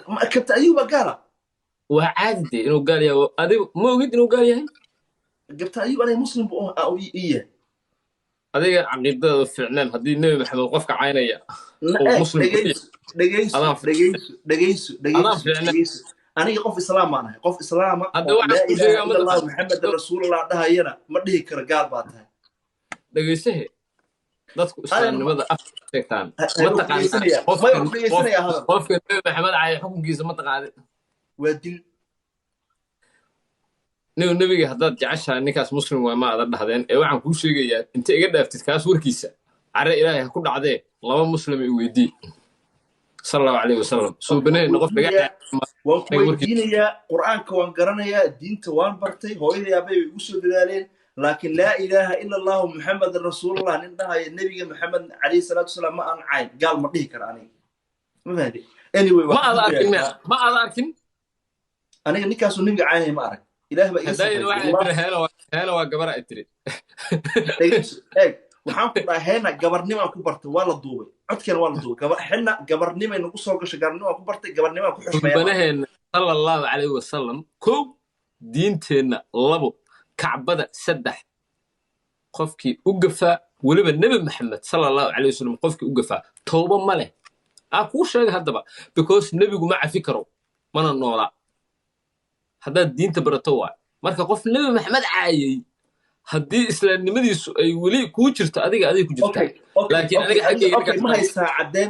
ما كابتن ايوب قال وعادي انه قال يا ادي مو قد انه قال يا كابتن ايوب انا مسلم او ايه ادي عقيدة فعلا هدي النبي محمد وقفك عينيا او ايه مسلم كلي dhegeyso انا dhegeyso dhegeyso انا dhegeyso فعلا dhegeyso aniga qof islaam aan ahay qof islaama هذا oo واحد laa كل ilaaha شيء ila allah متقن maxamed rasuulullah dhahayana ma dhihi karo gaal baa tahay dhageysahe dadku islaamnimada af sheegtaan ma ayuu ku taqaanaa dhegeysanaya may ku dhegeysanaya hadal qofka nabi maxamed caayi xukunkiisa ma taqaanid waa dil nabiga haddaad jeceshahay ninkaas muslim waa ma adan dhahdeen ee waxaan kuu sheegayaa inta iga dhaaftid kaas warkiisa care ilaahay ha ku dhacdee laba muslim i weydii sallallahu alayhi wasallam suubaneen qof laga waan ku weydiinayaa qur'aanka waan garanayaa diinta waan bartay hooyaday aabay igu soo dadaaleen laakiin laa ilaaha ila allah muxamed rasuulullah nin dhahaya nabiga maxamed calayhi salaatu wasalaam ma aan cayn gaal ma dhihi kara aniga ma fahdi anyway ma aad arkin aniga ninkaasoo nabiga caynaya ma arag ilaah baa iga heena waa gabar ay tiri eeg waxaan ku dhahay heena gabarnimaan ku bartay waa la duubay codkeena waa la duubay xina gabarnimay nagu soo gashay gabarnimaan ku bartay gabarnimaan ku xushmaya banaheena sallallahu alayhi wasallam ko diinteena labo kacbada saddex qofkii u gafaa waliba nabi maxamed sallallahu alayhi wasallam qofkii u gafaa tooba ma leh ku sheegay hadaba because nabigu ma cafi karo mana noola haddaad diinta barato waa marka qof nabi maxamed caayay haddii islaamnimadiisu ay weli kuu jirto adiga ku jirtaa laakiin aniga xaggayga ma haysaa cadeen